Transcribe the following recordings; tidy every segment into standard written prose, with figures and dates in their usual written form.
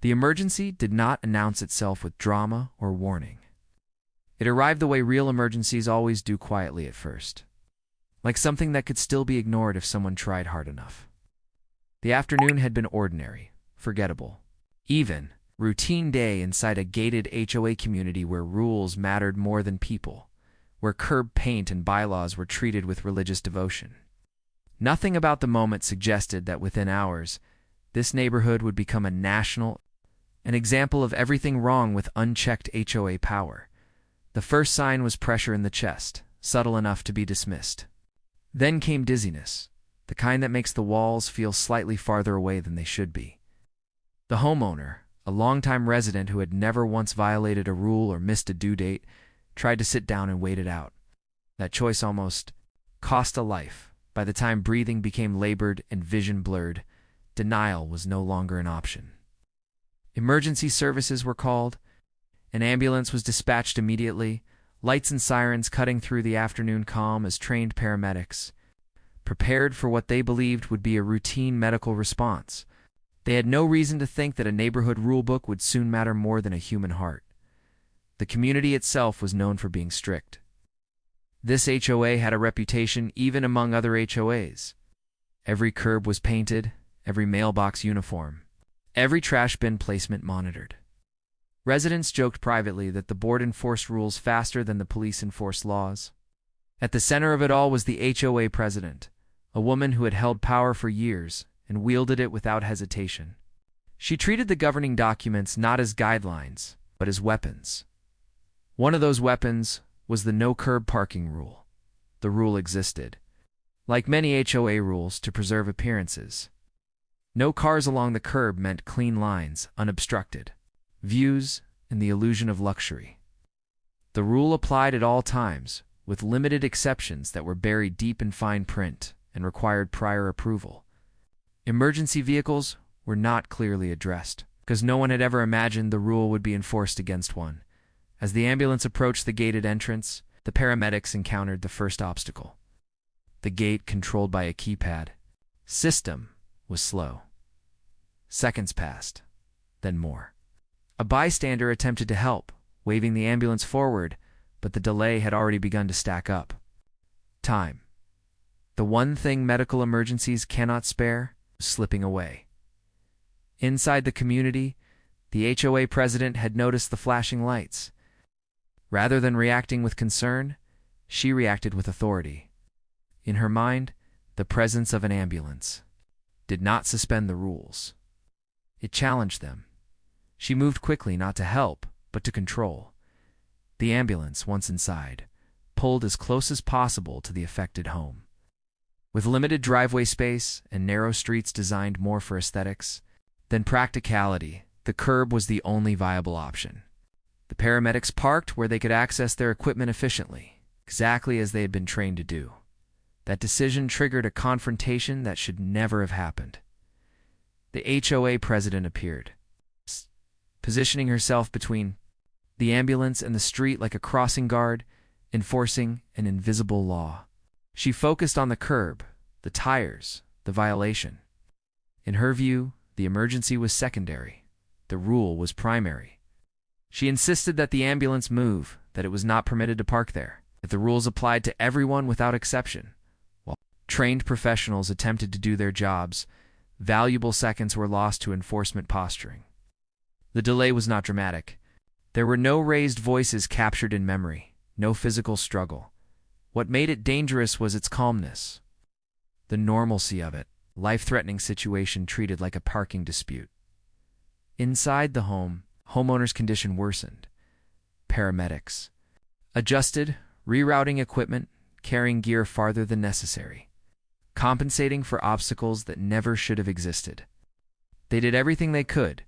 The emergency did not announce itself with drama or warning. It arrived the way real emergencies always do, quietly at first, like something that could still be ignored if someone tried hard enough. The afternoon had been ordinary, forgettable, even routine day inside a gated HOA community where rules mattered more than people, where curb paint and bylaws were treated with religious devotion. Nothing about the moment suggested that within hours, this neighborhood would become an example of everything wrong with unchecked HOA power. The first sign was pressure in the chest, subtle enough to be dismissed. Then came dizziness, the kind that makes the walls feel slightly farther away than they should be. The homeowner, a longtime resident who had never once violated a rule or missed a due date, tried to sit down and wait it out. That choice almost cost a life. By the time breathing became labored and vision blurred, denial was no longer an option. Emergency services were called. An ambulance was dispatched immediately, lights and sirens cutting through the afternoon calm as trained paramedics prepared for what they believed would be a routine medical response. They had no reason to think that a neighborhood rulebook would soon matter more than a human heart. The community itself was known for being strict. This HOA had a reputation even among other HOAs. Every curb was painted, every mailbox uniform, every trash bin placement monitored. Residents joked privately that the board enforced rules faster than the police enforced laws. At the center of it all was the HOA president, a woman who had held power for years and wielded it without hesitation. She treated the governing documents not as guidelines, but as weapons. One of those weapons was the no-curb parking rule. The rule existed, like many HOA rules, to preserve appearances. No cars along the curb meant clean lines, unobstructed views, and the illusion of luxury. The rule applied at all times, with limited exceptions that were buried deep in fine print and required prior approval. Emergency vehicles were not clearly addressed, because no one had ever imagined the rule would be enforced against one. As the ambulance approached the gated entrance, the paramedics encountered the first obstacle. The gate, controlled by a keypad system, was slow. Seconds passed, then more. A bystander attempted to help, waving the ambulance forward, but the delay had already begun to stack up. Time, the one thing medical emergencies cannot spare, was slipping away. Inside the community, the HOA president had noticed the flashing lights. Rather than reacting with concern, she reacted with authority. In her mind, the presence of an ambulance did not suspend the rules. It challenged them. She moved quickly, not to help, but to control. The ambulance, once inside, pulled as close as possible to the affected home. With limited driveway space and narrow streets designed more for aesthetics than practicality, the curb was the only viable option. The paramedics parked where they could access their equipment efficiently, exactly as they had been trained to do. That decision triggered a confrontation that should never have happened. The HOA president appeared, positioning herself between the ambulance and the street like a crossing guard, enforcing an invisible law. She focused on the curb, the tires, the violation. In her view, the emergency was secondary. The rule was primary. She insisted that the ambulance move, that it was not permitted to park there, that the rules applied to everyone without exception. While trained professionals attempted to do their jobs, valuable seconds were lost to enforcement posturing. The delay was not dramatic. There were no raised voices captured in memory, no physical struggle. What made it dangerous was its calmness. The normalcy of it, life-threatening situation treated like a parking dispute. Inside the home, homeowners' condition worsened. Paramedics adjusted, rerouting equipment, carrying gear farther than necessary, compensating for obstacles that never should have existed. They did everything they could,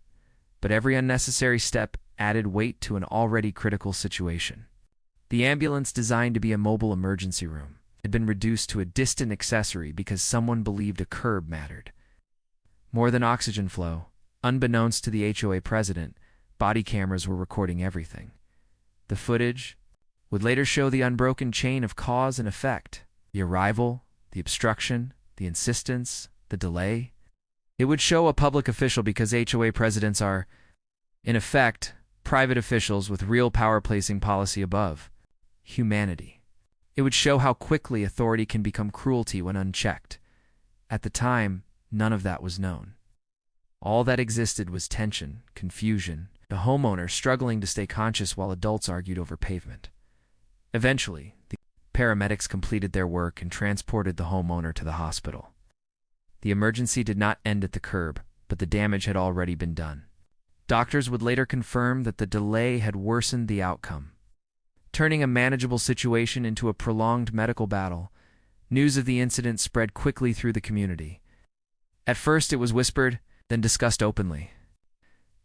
but every unnecessary step added weight to an already critical situation. The ambulance, designed to be a mobile emergency room, had been reduced to a distant accessory because someone believed a curb mattered. More than oxygen flow, unbeknownst to the HOA president, body cameras were recording everything. The footage would later show the unbroken chain of cause and effect, the arrival, the obstruction, the insistence, the delay. It would show a public official because HOA presidents are In effect, private officials with real power placing policy above humanity. It would show how quickly authority can become cruelty when unchecked. At the time, none of that was known. All that existed was tension, confusion, the homeowner struggling to stay conscious while adults argued over pavement. Eventually, the paramedics completed their work and transported the homeowner to the hospital. The emergency did not end at the curb, but the damage had already been done. Doctors would later confirm that the delay had worsened the outcome, turning a manageable situation into a prolonged medical battle. News of the incident spread quickly through the community. At first it was whispered, then discussed openly,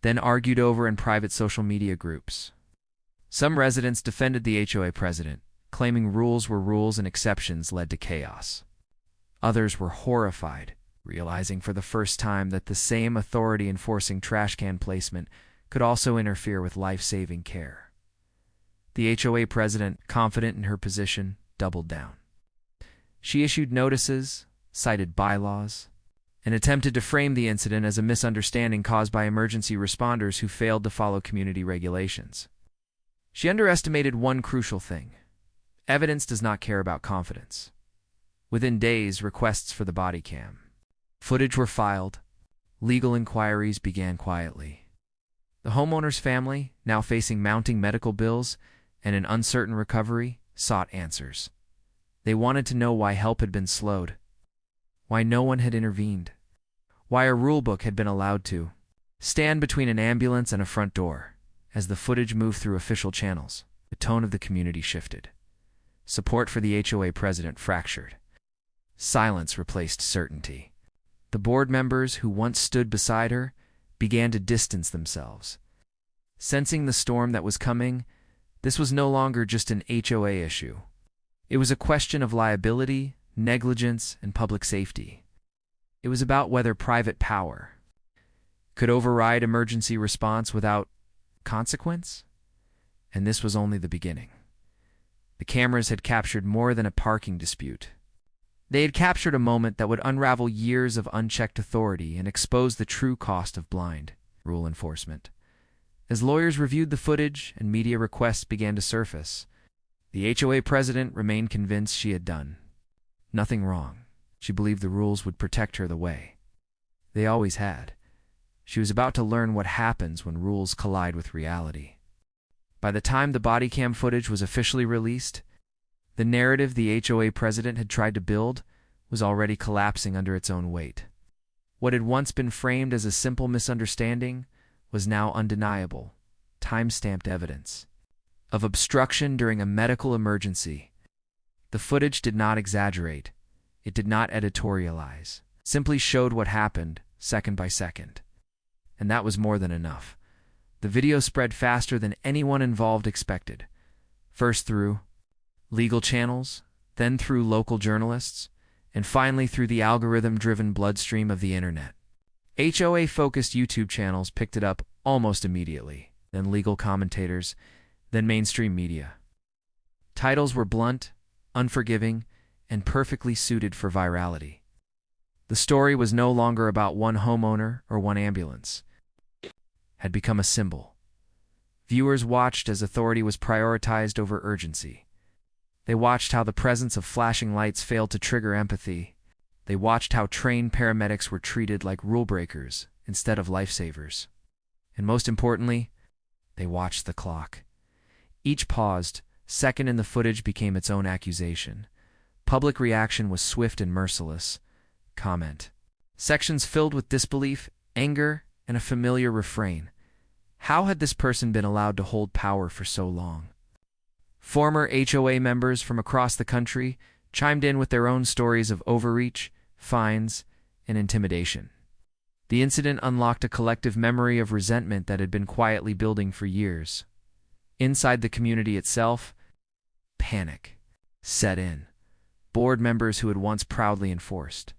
then argued over in private social media groups. Some residents defended the HOA president, claiming rules were rules and exceptions led to chaos. Others were horrified, realizing for the first time that the same authority enforcing trash can placement could also interfere with life-saving care. The HOA president, confident in her position, doubled down. She issued notices, cited bylaws, and attempted to frame the incident as a misunderstanding caused by emergency responders who failed to follow community regulations. She underestimated one crucial thing. Evidence does not care about confidence. Within days, requests for the Bodycam footage were filed. Legal inquiries began quietly. The homeowner's family, now facing mounting medical bills and an uncertain recovery, sought answers. They wanted to know why help had been slowed, why no one had intervened, why a rulebook had been allowed to stand between an ambulance and a front door. As the footage moved through official channels, the tone of the community shifted. Support for the HOA president fractured. Silence replaced certainty. The board members who once stood beside her began to distance themselves. Sensing the storm that was coming, this was no longer just an HOA issue. It was a question of liability, negligence, and public safety. It was about whether private power could override emergency response without consequence? And this was only the beginning. The cameras had captured more than a parking dispute. They had captured a moment that would unravel years of unchecked authority and expose the true cost of blind rule enforcement. As lawyers reviewed the footage and media requests began to surface, the HOA president remained convinced she had done nothing wrong. She believed the rules would protect her the way they always had. She was about to learn what happens when rules collide with reality. By the time the Bodycam footage was officially released, the narrative the HOA president had tried to build was already collapsing under its own weight. What had once been framed as a simple misunderstanding was now undeniable, time-stamped evidence of obstruction during a medical emergency. The footage did not exaggerate. It did not editorialize. Simply showed what happened, second by second. And that was more than enough. The video spread faster than anyone involved expected. First through legal channels, then through local journalists, and finally through the algorithm-driven bloodstream of the internet. HOA-focused YouTube channels picked it up almost immediately, then legal commentators, then mainstream media. Titles were blunt, unforgiving, and perfectly suited for virality. The story was no longer about one homeowner or one ambulance. It had become a symbol. Viewers watched as authority was prioritized over urgency. They watched how the presence of flashing lights failed to trigger empathy. They watched how trained paramedics were treated like rule breakers instead of lifesavers. And most importantly, they watched the clock. Each paused second in the footage became its own accusation. Public reaction was swift and merciless. Comment. Sections filled with disbelief, anger, and a familiar refrain. How had this person been allowed to hold power for so long? Former HOA members from across the country chimed in with their own stories of overreach, fines, and intimidation. The incident unlocked a collective memory of resentment that had been quietly building for years. Inside the community itself, panic set in. Board members who had once proudly enforced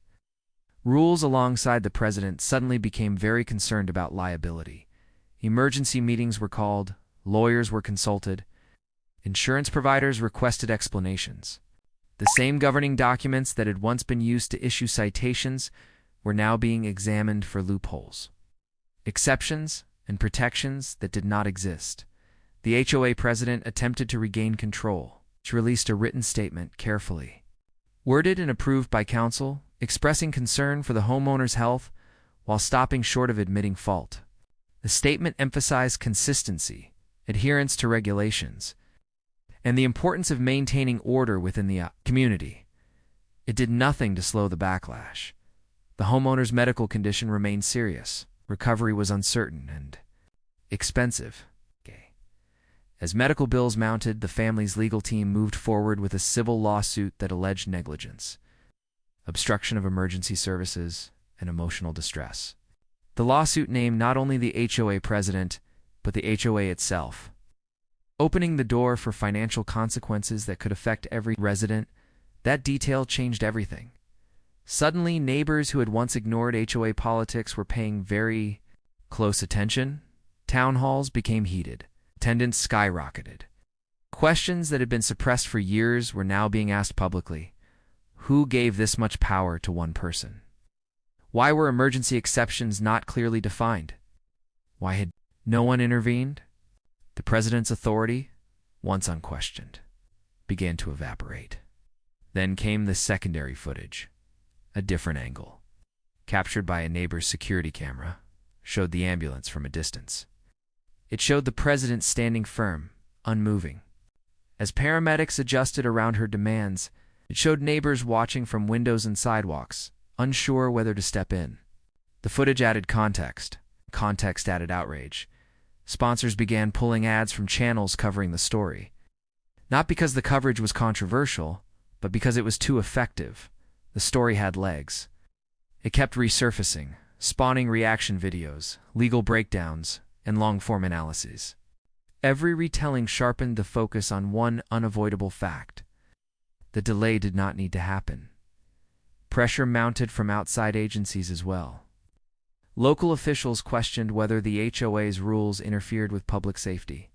rules alongside the president suddenly became very concerned about liability. Emergency meetings were called, lawyers were consulted, insurance providers requested explanations. The same governing documents that had once been used to issue citations were now being examined for loopholes, exceptions, and protections that did not exist. The HOA president attempted to regain control. She released a written statement carefully worded and approved by council, expressing concern for the homeowner's health while stopping short of admitting fault. The statement emphasized consistency, adherence to regulations, and the importance of maintaining order within the community. It did nothing to slow the backlash. The homeowner's medical condition remained serious. Recovery was uncertain and expensive. As medical bills mounted, the family's legal team moved forward with a civil lawsuit that alleged negligence, obstruction of emergency services, and emotional distress. The lawsuit named not only the HOA president, but the HOA itself, opening the door for financial consequences that could affect every resident. That detail changed everything. Suddenly, neighbors who had once ignored HOA politics were paying very close attention. Town halls became heated. Attendance skyrocketed. Questions that had been suppressed for years were now being asked publicly. Who gave this much power to one person? Why were emergency exceptions not clearly defined? Why had no one intervened? The president's authority, once unquestioned, began to evaporate. Then came the secondary footage. A different angle, captured by a neighbor's security camera, showed the ambulance from a distance. It showed the president standing firm, unmoving. As paramedics adjusted around her demands, it showed neighbors watching from windows and sidewalks, unsure whether to step in. The footage added context. Context added outrage. Sponsors began pulling ads from channels covering the story. Not because the coverage was controversial, but because it was too effective. The story had legs. It kept resurfacing, spawning reaction videos, legal breakdowns, and long-form analyses. Every retelling sharpened the focus on one unavoidable fact. The delay did not need to happen. Pressure mounted from outside agencies as well. Local officials questioned whether the HOA's rules interfered with public safety.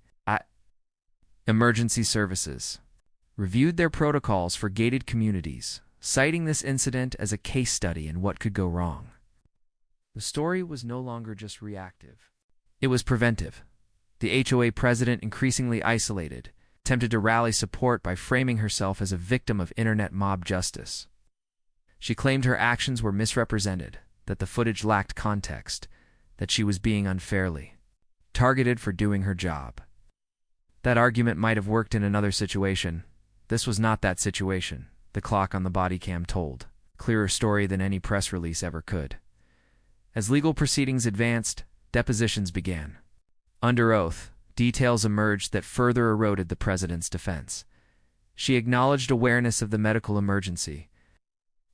Emergency services reviewed their protocols for gated communities, citing this incident as a case study in what could go wrong. The story was no longer just reactive. It was preventive. The HOA president, increasingly isolated, attempted to rally support by framing herself as a victim of internet mob justice. She claimed her actions were misrepresented, that the footage lacked context, that she was being unfairly targeted for doing her job. That argument might have worked in another situation. This was not that situation, the clock on the Bodycam told. Clearer story than any press release ever could. As legal proceedings advanced, depositions began. Under oath, details emerged that further eroded the president's defense. She acknowledged awareness of the medical emergency.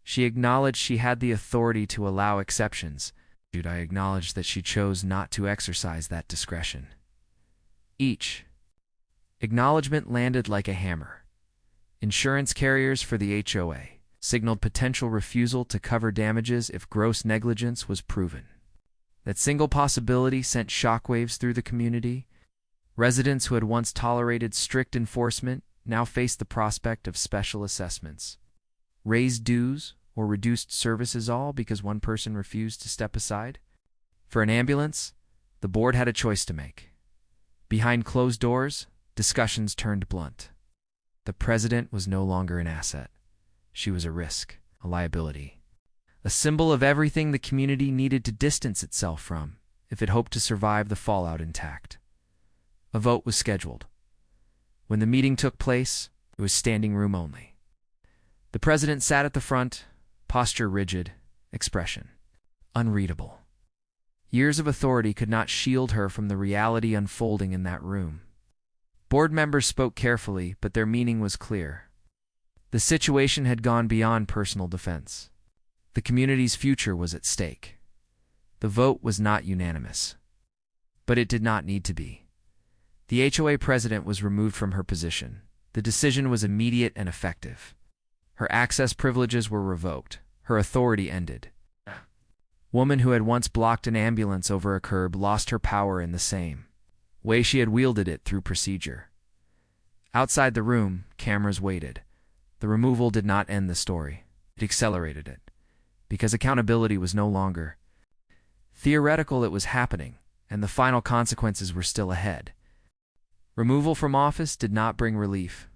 She acknowledged she had the authority to allow exceptions. I acknowledged that she chose not to exercise that discretion. Each acknowledgement landed like a hammer. Insurance carriers for the HOA signaled potential refusal to cover damages if gross negligence was proven. That single possibility sent shockwaves through the community. Residents who had once tolerated strict enforcement now faced the prospect of special assessments, raised dues, or reduced services, all because one person refused to step aside. For an ambulance, the board had a choice to make. Behind closed doors, discussions turned blunt. The president was no longer an asset. She was a risk, a liability, a symbol of everything the community needed to distance itself from if it hoped to survive the fallout intact. A vote was scheduled. When the meeting took place, it was standing room only. The president sat at the front, posture rigid, expression unreadable. Years of authority could not shield her from the reality unfolding in that room. Board members spoke carefully, but their meaning was clear. The situation had gone beyond personal defense. The community's future was at stake. The vote was not unanimous, but it did not need to be. The HOA president was removed from her position. The decision was immediate and effective. Her access privileges were revoked. Her authority ended. Woman who had once blocked an ambulance over a curb lost her power in the same way she had wielded it through procedure. Outside the room, cameras waited. The removal did not end the story. It accelerated it. Because accountability was no longer theoretical, it was happening, and the final consequences were still ahead. Removal from office did not bring relief.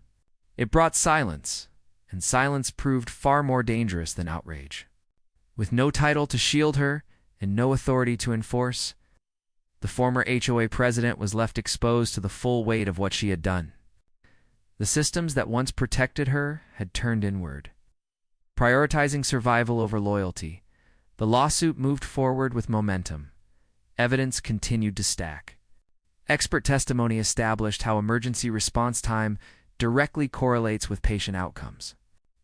It brought silence, and silence proved far more dangerous than outrage. With no title to shield her and no authority to enforce, the former HOA president was left exposed to the full weight of what she had done. The systems that once protected her had turned inward. Prioritizing survival over loyalty, the lawsuit moved forward with momentum. Evidence continued to stack. Expert testimony established how emergency response time directly correlates with patient outcomes.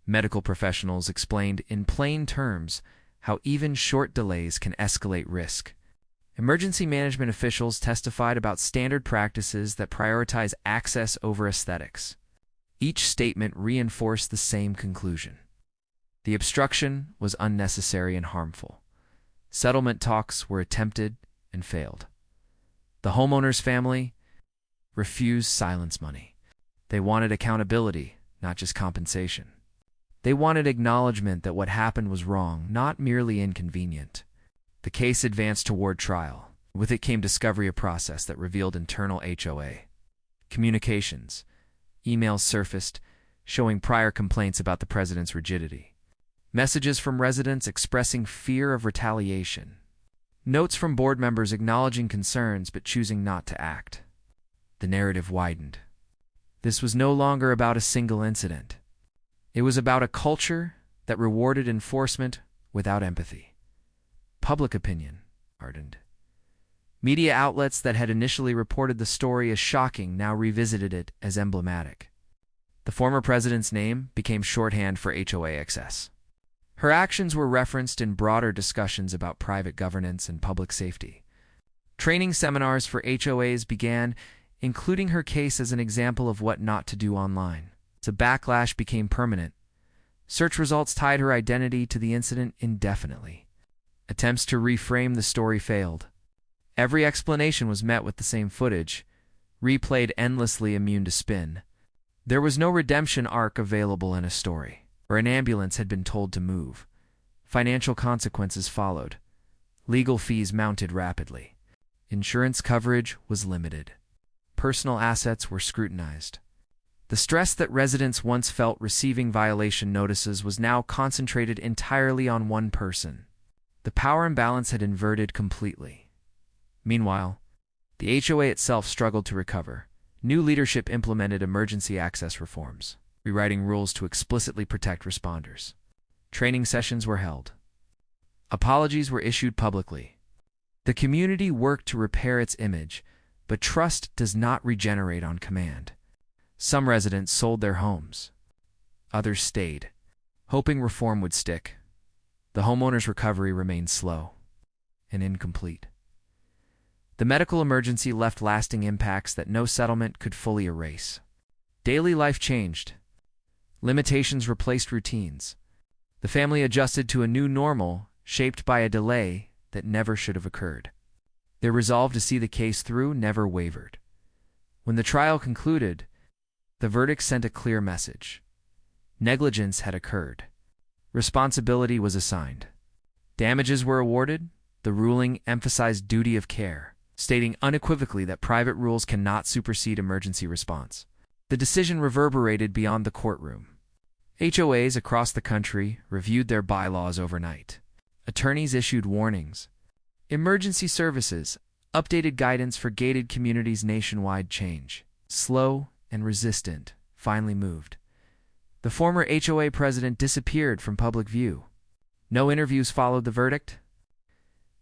Medical professionals explained in plain terms how even short delays can escalate risk. Emergency management officials testified about standard practices that prioritize access over aesthetics. Each statement reinforced the same conclusion. The obstruction was unnecessary and harmful. Settlement talks were attempted and failed. The homeowner's family refused silence money. They wanted accountability, not just compensation. They wanted acknowledgement that what happened was wrong, not merely inconvenient. The case advanced toward trial. With it came discovery, a process that revealed internal HOA communications. Emails surfaced, showing prior complaints about the president's rigidity. Messages from residents expressing fear of retaliation. Notes from board members acknowledging concerns but choosing not to act. The narrative widened. This was no longer about a single incident. It was about a culture that rewarded enforcement without empathy. Public opinion hardened. Media outlets that had initially reported the story as shocking now revisited it as emblematic. The former president's name became shorthand for HOA excess. Her actions were referenced in broader discussions about private governance and public safety. Training seminars for HOAs began, including her case as an example of what not to do online. The backlash became permanent. Search results tied her identity to the incident indefinitely. Attempts to reframe the story failed. Every explanation was met with the same footage, replayed endlessly, immune to spin. There was no redemption arc available in a story, or an ambulance had been told to move. Financial consequences followed. Legal fees mounted rapidly. Insurance coverage was limited. Personal assets were scrutinized. The stress that residents once felt receiving violation notices was now concentrated entirely on one person. The power imbalance had inverted completely. Meanwhile, the HOA itself struggled to recover. New leadership implemented emergency access reforms, rewriting rules to explicitly protect responders. Training sessions were held. Apologies were issued publicly. The community worked to repair its image, but trust does not regenerate on command. Some residents sold their homes. Others stayed, hoping reform would stick. The homeowner's recovery remained slow and incomplete. The medical emergency left lasting impacts that no settlement could fully erase. Daily life changed. Limitations replaced routines. The family adjusted to a new normal, shaped by a delay that never should have occurred. Their resolve to see the case through never wavered. When the trial concluded, the verdict sent a clear message. Negligence had occurred. Responsibility was assigned. Damages were awarded. The ruling emphasized duty of care, stating unequivocally that private rules cannot supersede emergency response. The decision reverberated beyond the courtroom. HOAs across the country reviewed their bylaws overnight. Attorneys issued warnings. Emergency services updated guidance for gated communities. Nationwide change, slow and resistant, finally moved. The former HOA president disappeared from public view. No interviews followed the verdict.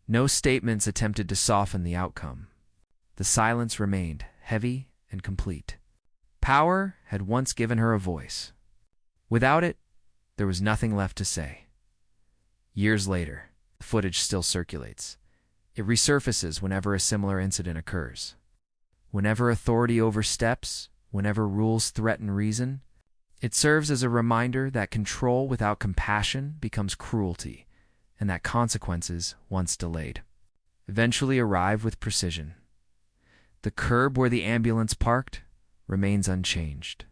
No statements attempted to soften the outcome. The silence remained heavy and complete. Power had once given her a voice. Without it, there was nothing left to say. Years later, the footage still circulates. It resurfaces whenever a similar incident occurs. Whenever authority oversteps, whenever rules threaten reason, it serves as a reminder that control without compassion becomes cruelty, and that consequences, once delayed, eventually arrive with precision. The curb where the ambulance parked remains unchanged.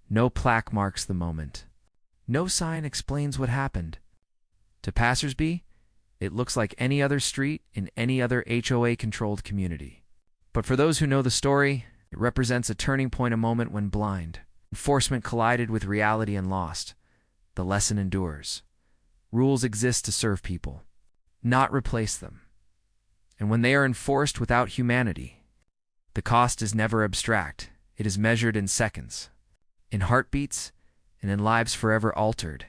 No plaque marks the moment. No sign explains what happened. To passersby, It looks like any other street in any other HOA-controlled community. But for those who know the story, it represents a turning point, a moment when blind enforcement collided with reality and lost. The lesson endures. Rules exist to serve people, not replace them. And when they are enforced without humanity, the cost is never abstract. It is measured in seconds, in heartbeats, and in lives forever altered.